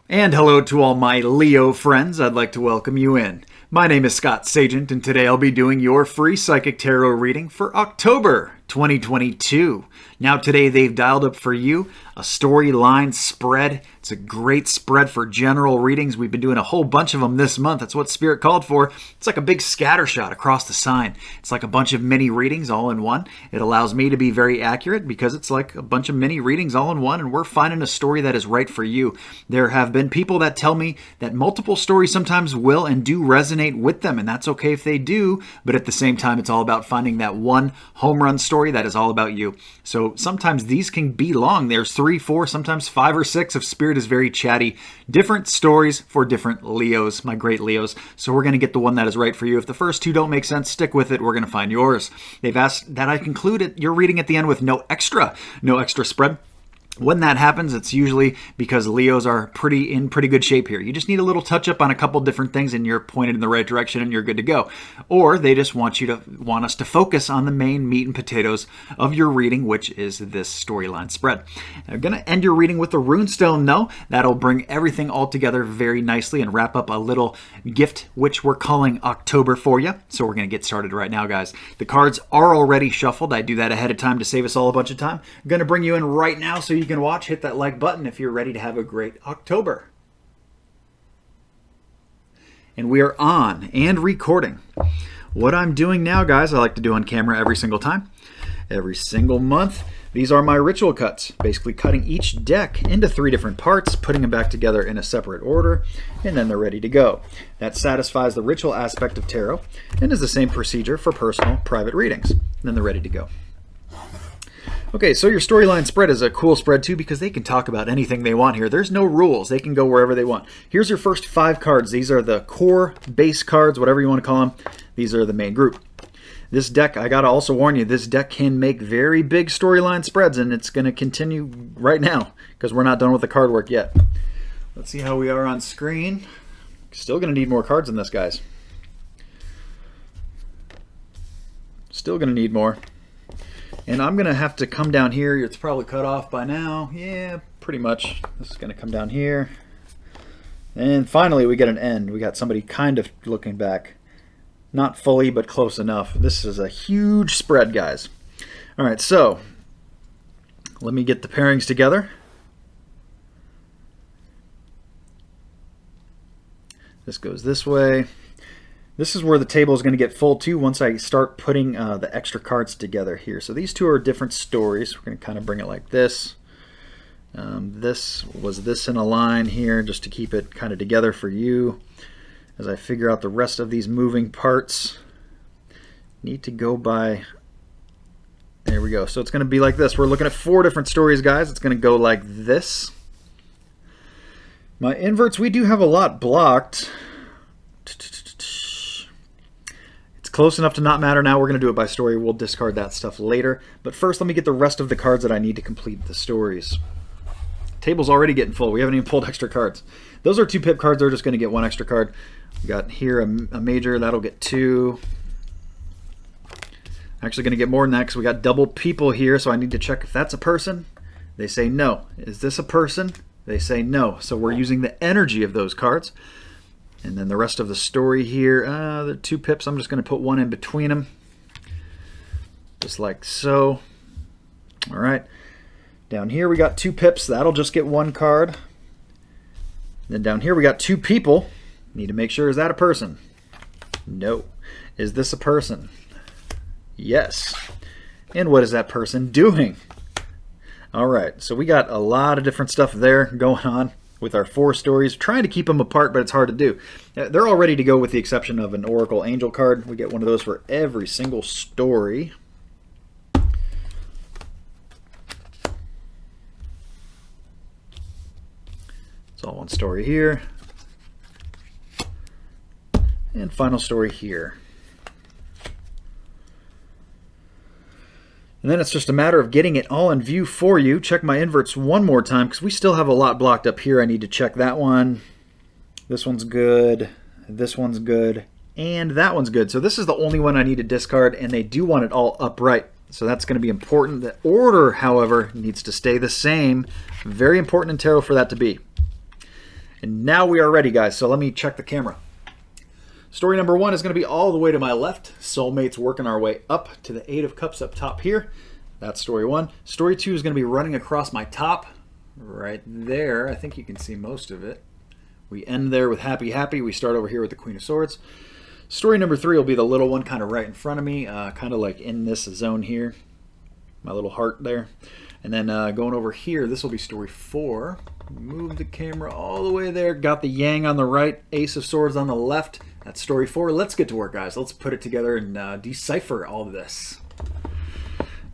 And hello to all my Leo friends. I'd like to welcome you in. My name is Scott Sagent, and today I'll be doing your free psychic tarot reading for October 2022. Now today they've dialed up for you a storyline spread. It's a great spread for general readings. We've been doing a whole bunch of them this month. That's what Spirit called for. It's like a big scatter shot across the sign. It's like a bunch of mini readings all in one. It allows me to be very accurate because it's like a bunch of mini readings all in one, and we're finding a story that is right for you. There have been people that tell me that multiple stories sometimes will and do resonate with them, and that's okay if they do, but at the same time it's all about finding that one home run story that is all about you. So sometimes these can be long. There's 3, 4, sometimes 5 or 6 if Spirit is very chatty. Different stories for different Leos, my great Leos. So we're going to get the one that is right for you. If the first 2 don't make sense, stick with it. We're going to find yours. They've asked that I conclude your reading at the end with no extra spread. When that happens, it's usually because Leos are in pretty good shape here. You just need a little touch up on a couple different things and you're pointed in the right direction and you're good to go. Or they just want us to focus on the main meat and potatoes of your reading, which is this storyline spread. I'm going to end your reading with a Runestone though. That'll bring everything all together very nicely and wrap up a little gift, which we're calling October for you. So we're going to get started right now, guys. The cards are already shuffled. I do that ahead of time to save us all a bunch of time. I'm going to bring you in right now so you can watch. Hit that like button if you're ready to have a great October. And we are on and recording. What I'm doing now, guys, I like to do on camera every single time, every single month. These are my ritual cuts, basically cutting each deck into 3 different parts, putting them back together in a separate order, and then they're ready to go. That satisfies the ritual aspect of tarot and is the same procedure for personal, private readings. And then they're ready to go. Okay, so your storyline spread is a cool spread too because they can talk about anything they want here. There's no rules. They can go wherever they want. Here's your first 5 cards. These are the core base cards, whatever you want to call them. These are the main group. This deck, I got to also warn you, this deck can make very big storyline spreads, and it's going to continue right now because we're not done with the card work yet. Let's see how we are on screen. Still going to need more cards than this, guys. Still going to need more. And I'm going to have to come down here. It's probably cut off by now. Yeah, pretty much. This is going to come down here. And finally, we get an end. We got somebody kind of looking back. Not fully, but close enough. This is a huge spread, guys. All right, so let me get the pairings together. This goes this way. This is where the table is going to get full too once I start putting the extra cards together here. So these 2 are different stories. We're going to kind of bring it like this. This in a line here just to keep it kind of together for you. As I figure out the rest of these moving parts, need to go by, there we go. So it's going to be like this. We're looking at 4 different stories, guys. It's going to go like this. My inverts, we do have a lot blocked. Close enough to not matter now. We're going to do it by story. We'll discard that stuff later. But first, let me get the rest of the cards that I need to complete the stories. Table's already getting full. We haven't even pulled extra cards. Those are 2 pip cards. They're just going to get 1 extra card. We got here a major. That'll get 2. Actually going to get more than that because we got double people here. So I need to check if that's a person. They say no. Is this a person? They say no. So we're using the energy of those cards. And then the rest of the story here, the 2 pips, I'm just going to put 1 in between them. Just like so. All right. Down here we got 2 pips. That'll just get 1 card. Then down here we got 2 people. Need to make sure, is that a person? No. Is this a person? Yes. And what is that person doing? All right. So we got a lot of different stuff there going on with our 4 stories, trying to keep them apart, but it's hard to do. They're all ready to go with the exception of an Oracle Angel card. We get one of those for every single story. It's all 1 story here. And final story here. And then it's just a matter of getting it all in view for you. Check my inverts one more time because we still have a lot blocked up here. I need to check that one. This one's good. This one's good. And that one's good. So this is the only one I need to discard, and they do want it all upright. So that's going to be important. The order, however, needs to stay the same. Very important in tarot for that to be. And now we are ready, guys. So let me check the camera. Story number 1 is going to be all the way to my left. Soulmates working our way up to the 8 of Cups up top here. That's story 1. Story 2 is going to be running across my top right there. I think you can see most of it. We end there with happy, happy. We start over here with the Queen of Swords. Story number 3 will be the little one kind of right in front of me, kind of like in this zone here. My little heart there. And then going over here, this will be story 4. Move the camera all the way there. Got the Yang on the right, Ace of Swords on the left. That's story 4. Let's get to work, guys. Let's put it together and decipher all of this.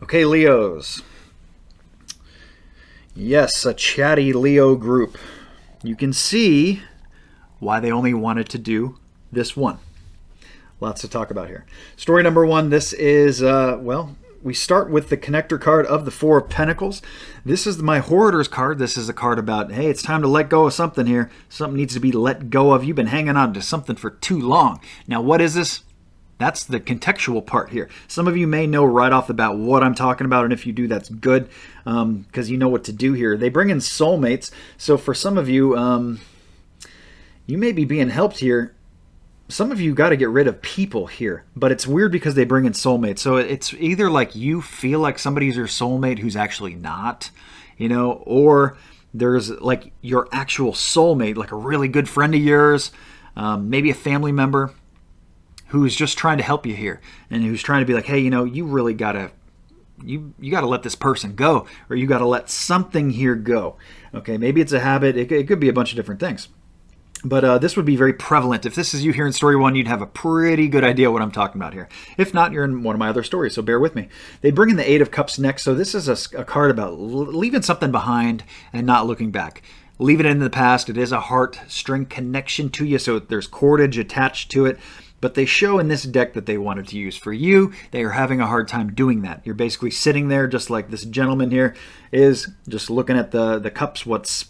Okay, Leos. Yes, a chatty Leo group. You can see why they only wanted to do this one. Lots to talk about here. Story number 1, this is, well, we start with the connector card of the 4 of Pentacles. This is my Hoarder's card. This is a card about, hey, it's time to let go of something here. Something needs to be let go of. You've been hanging on to something for too long. Now, what is this? That's the contextual part here. Some of you may know right off the bat what I'm talking about, and if you do, that's good, because you know what to do here. They bring in soulmates. So for some of you, you may be being helped here. Some of you got to get rid of people here, but it's weird because they bring in soulmates. So it's either like you feel like somebody's your soulmate who's actually not, you know, or there's like your actual soulmate, like a really good friend of yours, maybe a family member who's just trying to help you here and who's trying to be like, hey, you know, you really got to, you got to let this person go, or you got to let something here go. Okay, maybe it's a habit. It could be a bunch of different things. But this would be very prevalent. If this is you here in story 1, you'd have a pretty good idea what I'm talking about here. If not, you're in one of my other stories, so bear with me. They bring in the 8 of Cups next. So this is a card about leaving something behind and not looking back. Leave it in the past. It is a heartstring connection to you, so there's cordage attached to it. But they show in this deck that they wanted to use for you. They are having a hard time doing that. You're basically sitting there just like this gentleman here is, just looking at the cups, what's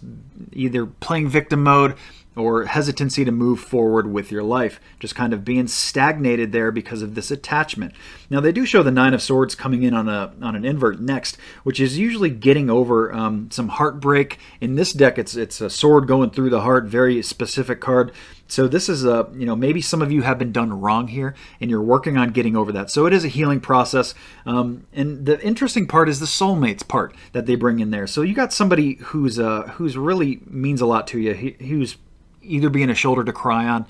either playing victim mode or hesitancy to move forward with your life, just kind of being stagnated there because of this attachment. Now they do show the 9 of Swords coming in on an invert next, which is usually getting over some heartbreak. In this deck, it's a sword going through the heart, very specific card. So this is a, you know, maybe some of you have been done wrong here and you're working on getting over that. So it is a healing process. And the interesting part is the soulmates part that they bring in there. So you got somebody who's really means a lot to you, who's either being a shoulder to cry on,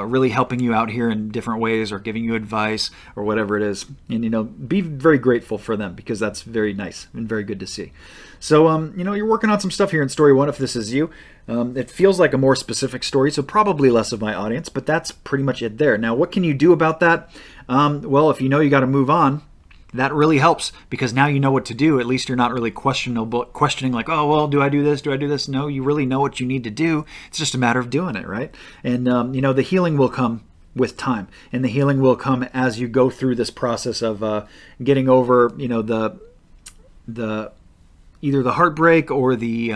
really helping you out here in different ways, or giving you advice or whatever it is. And, you know, be very grateful for them, because that's very nice and very good to see. So, you know, you're working on some stuff here in story 1 if this is you. It feels like a more specific story, so probably less of my audience, but that's pretty much it there. Now, what can you do about that? Well, if you know you got to move on, that really helps, because now you know what to do. At least you're not really questioning like, oh, well, do I do this? Do I do this? No, you really know what you need to do. It's just a matter of doing it, right? And, you know, the healing will come with time, and the healing will come as you go through this process of getting over, you know, the either the heartbreak or the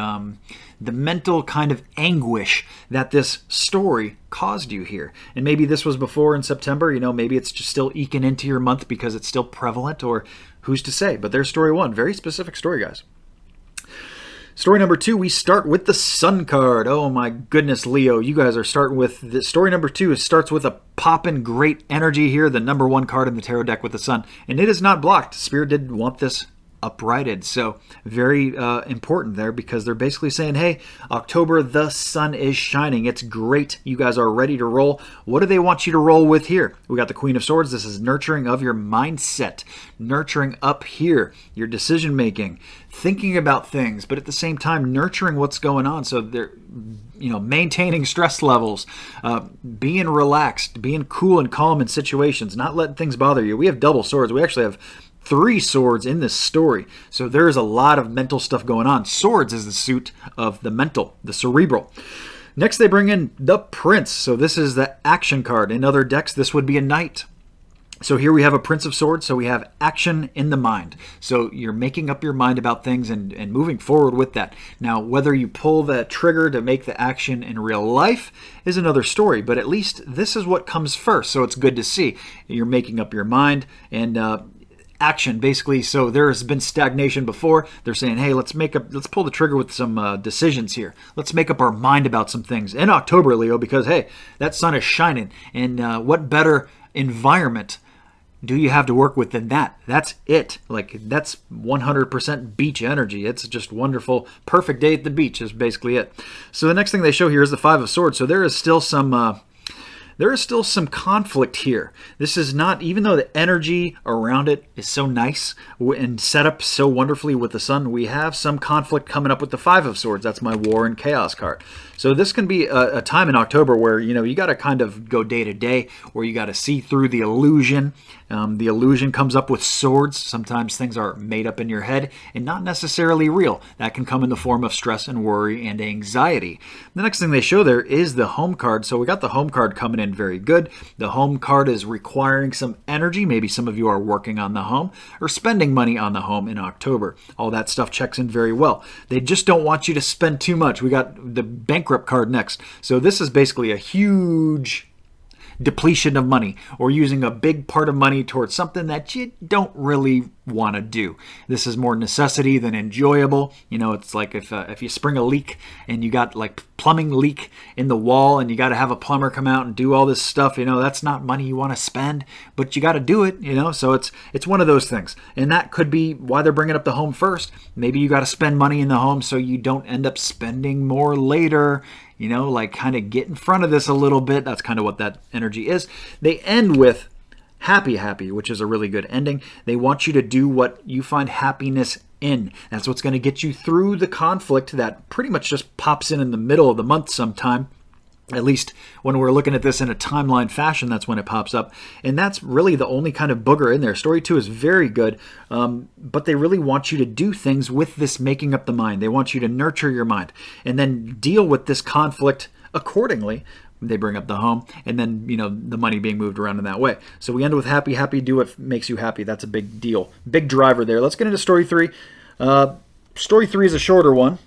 mental kind of anguish that this story caused you here. And maybe this was before in September, you know, maybe it's just still eking into your month because it's still prevalent, or who's to say. But there's story 1, very specific story, guys. Story number 2, we start with the Sun card. Oh my goodness, Leo, you guys are starting with this. Story number 2 starts with a poppin' great energy here, the number 1 card in the tarot deck with the Sun. And it is not blocked. Spirit did want this uprighted, so very important there, because they're basically saying, hey, October, the sun is shining. It's great. You guys are ready to roll. What do they want you to roll with here? We got the Queen of Swords. This is nurturing of your mindset, nurturing up here, your decision making, thinking about things, but at the same time nurturing what's going on. So they're, you know, maintaining stress levels, being relaxed, being cool and calm in situations, not letting things bother you. We have double swords. We actually have 3 swords in this story. So there's a lot of mental stuff going on. Swords is the suit of the mental, the cerebral. Next, they bring in the Prince. So this is the action card. In other decks, this would be a knight. So here we have a Prince of Swords, so we have action in the mind. So you're making up your mind about things and moving forward with that. Now, whether you pull the trigger to make the action in real life is another story, but at least this is what comes first, so it's good to see. You're making up your mind, and action, basically. So there has been stagnation before. They're saying, hey, let's pull the trigger with some decisions here. Let's make up our mind about some things in October, Leo, because hey, that sun is shining, and what better environment do you have to work with than that? That's it. Like, that's 100% beach energy. It's just wonderful. Perfect day at the beach is basically it. So the next thing they show here is the Five of Swords. So there is still some conflict here. This is not, even though the energy around it is so nice and set up so wonderfully with the sun, we have some conflict coming up with the Five of Swords. That's my War and Chaos card. So this can be a time in October where, you got to kind of go day to day, where you got to see through the illusion. The illusion comes up with swords. Sometimes things are made up in your head and not necessarily real. That can come in the form of stress and worry and anxiety. The next thing they show there is the Home card. So we got the Home card coming in very good. The Home card is requiring some energy. Maybe some of you are working on the home or spending money on the home in October. All that stuff checks in very well. They just don't want you to spend too much. We got the Bankrupt card next. So this is basically a huge depletion of money, or using a big part of money towards something that you don't really want to do. This is more necessity than enjoyable. It's like if you spring a leak and you got like plumbing leak in the wall and you got to have a plumber come out and do all this stuff, that's not money you want to spend, but you got to do it, so it's one of those things. And that could be why they're bringing up the home first. Maybe you got to spend money in the home so you don't end up spending more later. Like kind of get in front of this a little bit. That's kind of what that energy is. They end with happy, which is a really good ending. They want you to do what you find happiness in. That's what's going to get you through the conflict that pretty much just pops in the middle of the month sometime. At least when we're looking at this in a timeline fashion, that's when it pops up. And that's really the only kind of booger in there. Story 2 is very good, but they really want you to do things with this making up the mind. They want you to nurture your mind and then deal with this conflict accordingly. They bring up the home, and then, the money being moved around in that way. So we end with happy, do what makes you happy. That's a big deal. Big driver there. Let's get into story 3. Story 3 is a shorter one.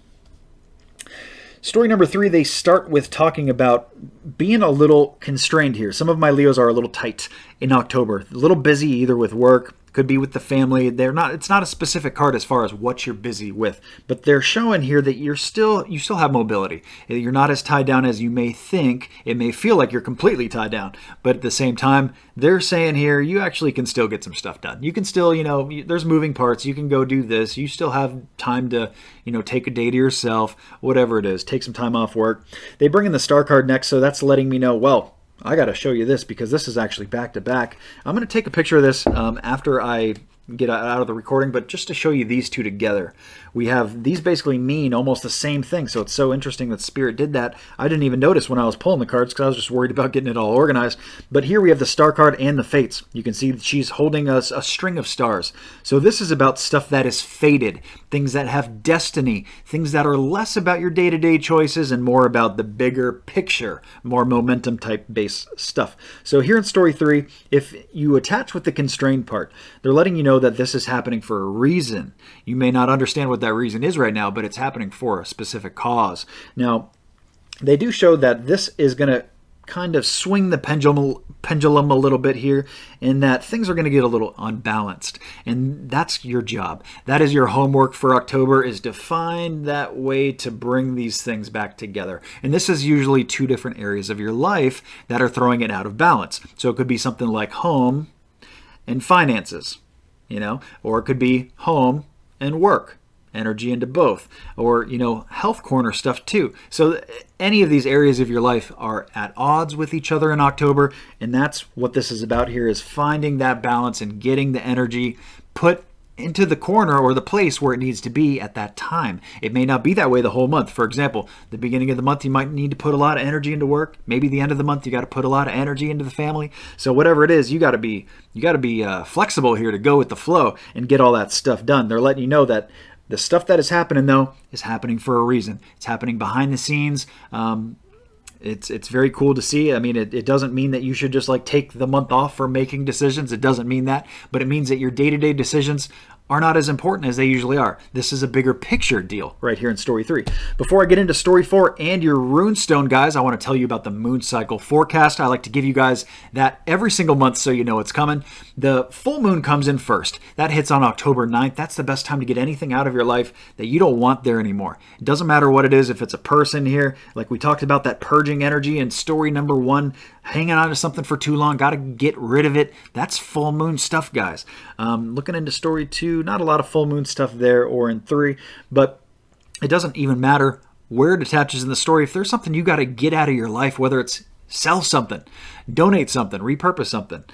Story number 3, they start with talking about being a little constrained here. Some of my Leos are a little tight in October, a little busy either with work, could be with the family. It's not a specific card as far as what you're busy with, but they're showing here that you still have mobility. You're not as tied down as you may think. It may feel like you're completely tied down, but at the same time, they're saying here you actually can still get some stuff done. You can still, there's moving parts. You can go do this. You still have time to, take a day to yourself, whatever it is. Take some time off work. They bring in the Star card next, so that's letting me know, well, I got to show you this because this is actually back to back. I'm going to take a picture of this after I get out of the recording, but just to show you these two together. We have these basically mean almost the same thing, so it's so interesting that Spirit did that. I didn't even notice when I was pulling the cards because I was just worried about getting it all organized. But here we have the Star card and the Fates. You can see she's holding a string of stars. So this is about stuff that is fated, things that have destiny, things that are less about your day-to-day choices and more about the bigger picture, more momentum type base stuff. So here in story 3, if you attach with the constrained part, they're letting you know that this is happening for a reason. You may not understand what that reason is right now, but it's happening for a specific cause. Now, they do show that this is going to kind of swing the pendulum a little bit here, in that things are going to get a little unbalanced. And that's your job. That is your homework for October, is to find that way to bring these things back together. And this is usually 2 different areas of your life that are throwing it out of balance. So it could be something like home and finances, or it could be home and work, energy into both, or, health corner stuff too. So any of these areas of your life are at odds with each other in October, and that's what this is about here, is finding that balance and getting the energy put into the corner or the place where it needs to be at that time. It may not be that way the whole month. For example, the beginning of the month, you might need to put a lot of energy into work. Maybe the end of the month, you got to put a lot of energy into the family. So whatever it is, you got to be flexible here to go with the flow and get all that stuff done. They're letting you know that the stuff that is happening, though, is happening for a reason. It's happening behind the scenes. It's very cool to see. I mean, it doesn't mean that you should just take the month off for making decisions. It doesn't mean that, but it means that your day-to-day decisions are not as important as they usually are. This is a bigger picture deal right here in story 3. Before I get into story 4 and your runestone, guys, I want to tell you about the moon cycle forecast. I like to give you guys that every single month so you know it's coming. The full moon comes in first. That hits on October 9th. That's the best time to get anything out of your life that you don't want there anymore. It doesn't matter what it is, if it's a person here, like we talked about that purging energy in story number 1, hanging on to something for too long, got to get rid of it. That's full moon stuff, guys. Looking into story 2, not a lot of full moon stuff there, or in 3, but it doesn't even matter where it attaches in the story. If there's something you got to get out of your life, whether it's sell something, donate something, repurpose something,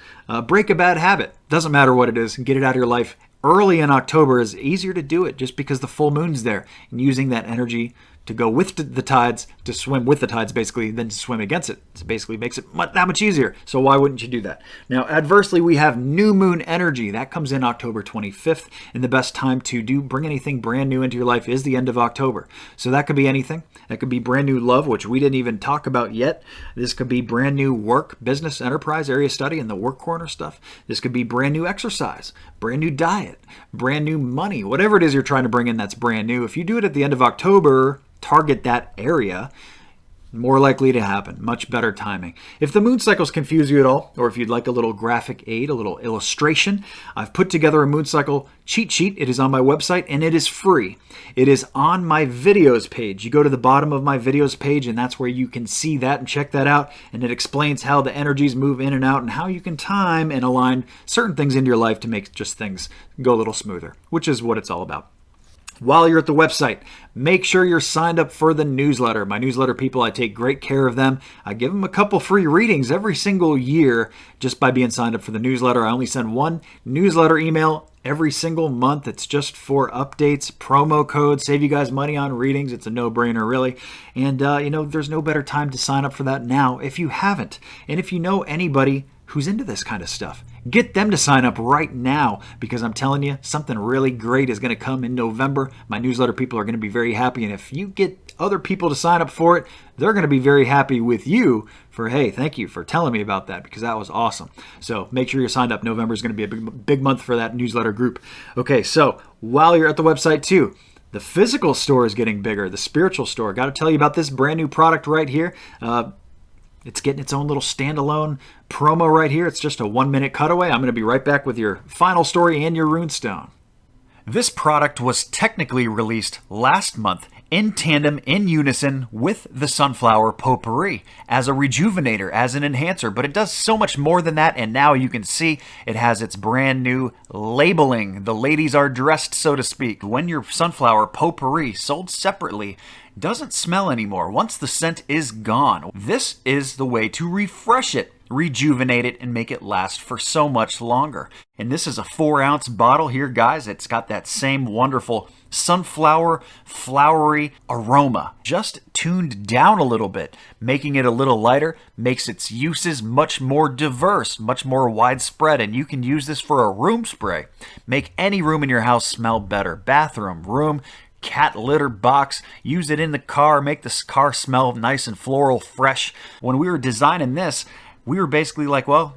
break a bad habit, doesn't matter what it is, get it out of your life. Early in October is easier to do it just because the full moon's there, and using that energy to go with the tides, to swim with the tides basically, than to swim against it. It basically makes it that much easier. So why wouldn't you do that? Now, adversely, we have new moon energy. That comes in October 25th, and the best time to bring anything brand new into your life is the end of October. So that could be anything. That could be brand new love, which we didn't even talk about yet. This could be brand new work, business, enterprise, area study, and the work corner stuff. This could be brand new exercise, brand new diet, brand new money, whatever it is you're trying to bring in that's brand new. If you do it at the end of October, target that area, more likely to happen. Much better timing. If the moon cycles confuse you at all, or if you'd like a little graphic aid, a little illustration, I've put together a moon cycle cheat sheet. It is on my website and it is free. It is on my videos page. You go to the bottom of my videos page and that's where you can see that and check that out. And it explains how the energies move in and out and how you can time and align certain things into your life to make just things go a little smoother, which is what it's all about. While you're at the website, make sure you're signed up for the newsletter. My newsletter people, I take great care of them. I give them a couple free readings every single year just by being signed up for the newsletter. I only send one newsletter email every single month. It's just for updates, promo codes, save you guys money on readings. It's a no-brainer, really. And, there's no better time to sign up for that now if you haven't. And if you know anybody who's into this kind of stuff, get them to sign up right now, because I'm telling you, something really great is going to come in November. My newsletter people are going to be very happy, and if you get other people to sign up for it, they're going to be very happy with you for, hey, thank you for telling me about that, because that was awesome. So make sure you're signed up. November is going to be a big month for that newsletter group. Okay, so while you're at the website too, the physical store is getting bigger, the spiritual store. Got to tell you about this brand new product right here. It's getting its own little standalone promo right here. It's just a 1-minute cutaway. I'm going to be right back with your final story and your runestone. This product was technically released last month in tandem, in unison with the Sunflower Potpourri as a rejuvenator, as an enhancer, but it does so much more than that, and now you can see it has its brand new labeling. The ladies are dressed, so to speak. When your Sunflower Potpourri sold separately doesn't smell anymore, once the scent is gone, this is the way to refresh it, rejuvenate it, and make it last for so much longer. And this is a 4-ounce bottle here, guys. It's got that same wonderful sunflower, flowery aroma, just tuned down a little bit, making it a little lighter, makes its uses much more diverse, much more widespread, and you can use this for a room spray. Make any room in your house smell better. Bathroom, room, cat litter box, use it in the car, make this car smell nice and floral, fresh. When we were designing this, we were basically like, well,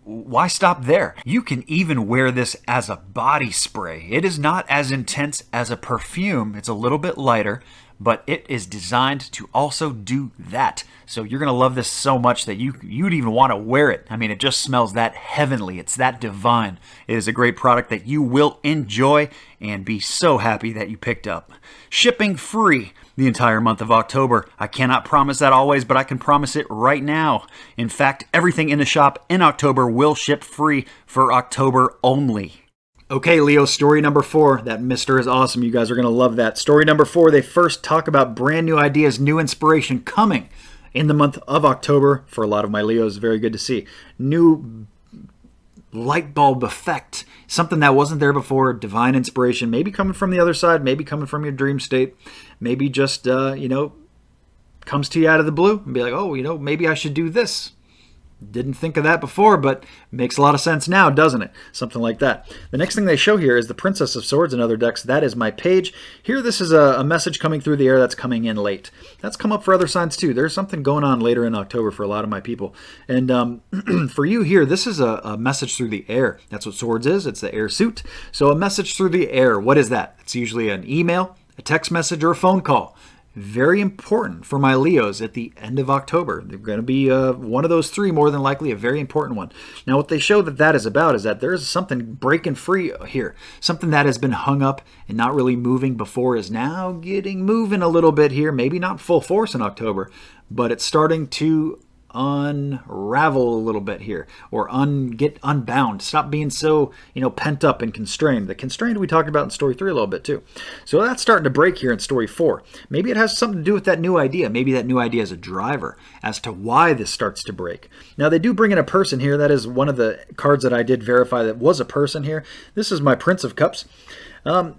why stop there? You can even wear this as a body spray. It is not as intense as a perfume. It's a little bit lighter, but it is designed to also do that. So you're going to love this so much that you'd even want to wear it. I mean, it just smells that heavenly. It's that divine. It is a great product that you will enjoy and be so happy that you picked up. Shipping free the entire month of October. I cannot promise that always, but I can promise it right now. In fact, everything in the shop in October will ship free for October only. Okay, Leo, story number 4. That mister is awesome. You guys are going to love that. Story number 4, they first talk about brand new ideas, new inspiration coming in the month of October. For a lot of my Leos, very good to see. New light bulb effect, something that wasn't there before, divine inspiration, maybe coming from the other side, maybe coming from your dream state, maybe just, comes to you out of the blue and be like, oh, maybe I should do this. Didn't think of that before, but makes a lot of sense now, doesn't it? Something like that. The next thing they show here is the Princess of Swords and other decks. That is my page. Here, this is a message coming through the air that's coming in late. That's come up for other signs too. There's something going on later in October for a lot of my people. And for you here, this is a message through the air. That's what Swords is. It's the air suit. So a message through the air. What is that? It's usually an email, a text message, or a phone call. Very important for my Leos at the end of October. They're going to be one of those three, more than likely, a very important one. Now, what they show that is about is that there is something breaking free here. Something that has been hung up and not really moving before is now getting moving a little bit here. Maybe not full force in October, but it's starting to unravel a little bit here, or get unbound. Stop being so, pent up and constrained. The constrained we talked about in story 3 a little bit too. So that's starting to break here in story 4. Maybe it has something to do with that new idea. Maybe that new idea is a driver as to why this starts to break. Now they do bring in a person here. That is one of the cards that I did verify that was a person here. This is my Prince of Cups.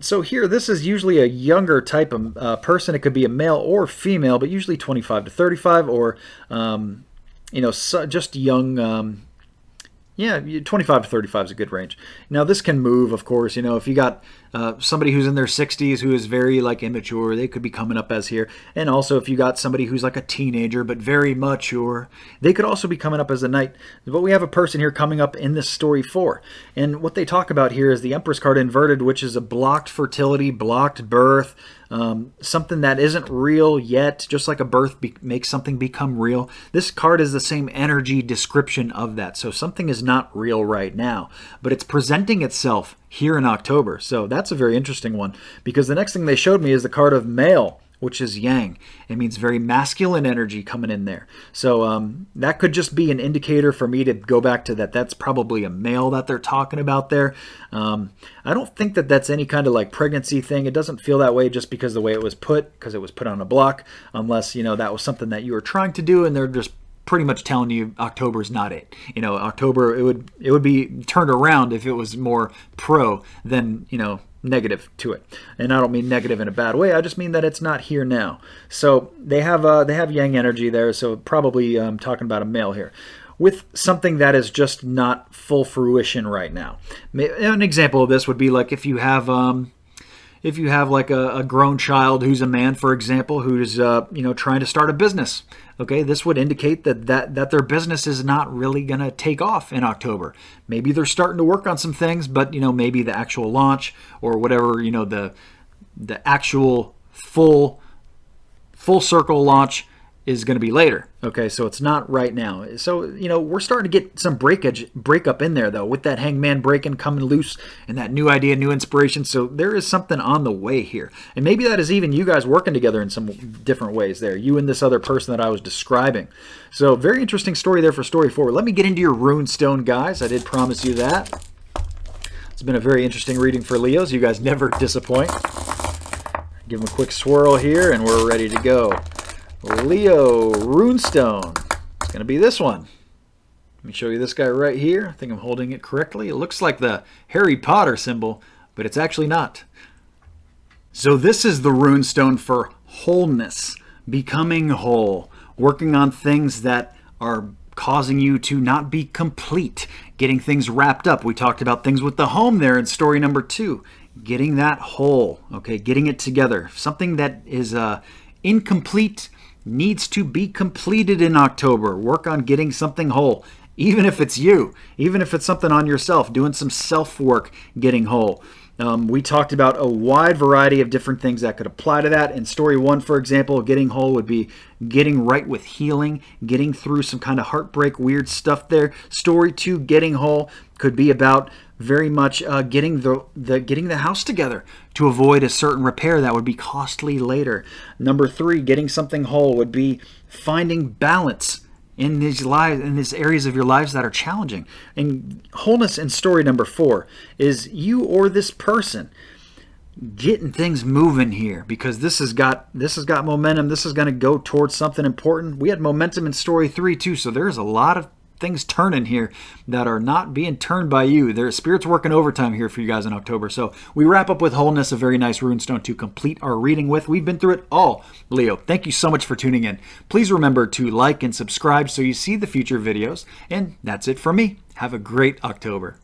So here, this is usually a younger type of person. It could be a male or female, but usually 25 to 35, or just young. 25 to 35 is a good range. Now, this can move, of course. If you got somebody who's in their 60s who is very immature, they could be coming up as here. And also, if you got somebody who's like a teenager but very mature, they could also be coming up as a knight. But we have a person here coming up in this story 4. And what they talk about here is the Empress card inverted, which is a blocked fertility, blocked birth, something that isn't real yet, just like a birth makes something become real. This card is the same energy description of that. So something is not real right now, but it's presenting itself here in October. So that's a very interesting one, because the next thing they showed me is the card of male, which is yang. It means very masculine energy coming in there. So that could just be an indicator for me to go back to that. That's probably a male that they're talking about there. I don't think that that's any kind of pregnancy thing. It doesn't feel that way just because the way it was put, because it was put on a block, unless, that was something that you were trying to do and they're just pretty much telling you October's not it. October, it would be turned around if it was more pro than, negative to it. And I don't mean negative in a bad way. I just mean that it's not here now. So they have yang energy there. So probably talking about a male here with something that is just not full fruition right now. An example of this would be if you have a grown child who's a man, for example, who's trying to start a business. Okay, this would indicate that their business is not really going to take off in October. Maybe they're starting to work on some things, but maybe the actual launch or whatever, the actual full circle launch is going to be later. Okay, so it's not right now. So, we're starting to get some breakup in there, though, with that hangman breaking, coming loose, and that new idea, new inspiration. So there is something on the way here. And maybe that is even you guys working together in some different ways there, you and this other person that I was describing. So very interesting story there for story 4. Let me get into your Runestone, guys. I did promise you that. It's been a very interesting reading for Leos. You guys never disappoint. Give them a quick swirl here, and we're ready to go. Leo Runestone. It's going to be this one. Let me show you this guy right here. I think I'm holding it correctly. It looks like the Harry Potter symbol, but it's actually not. So this is the Runestone for wholeness, becoming whole, working on things that are causing you to not be complete, getting things wrapped up. We talked about things with the home there in story number 2, getting that whole, okay, getting it together. Something that is incomplete needs to be completed in October. Work on getting something whole, even if it's you, even if it's something on yourself, doing some self-work, getting whole. We talked about a wide variety of different things that could apply to that. In story 1, for example, getting whole would be getting right with healing, getting through some kind of heartbreak, weird stuff there. Story 2, getting whole, could be about very much getting the house together to avoid a certain repair that would be costly later. Number 3, getting something whole would be finding balance in these areas of your lives that are challenging. And wholeness in story number 4 is you or this person getting things moving here, because this has got momentum. This is going to go towards something important. We had momentum in story 3 too, so there's a lot of things turning here that are not being turned by you. There's spirits working overtime here for you guys in October. So we wrap up with Wholeness, a very nice runestone to complete our reading with. We've been through it all, Leo. Thank you so much for tuning in. Please remember to like and subscribe so you see the future videos. And that's it for me. Have a great October.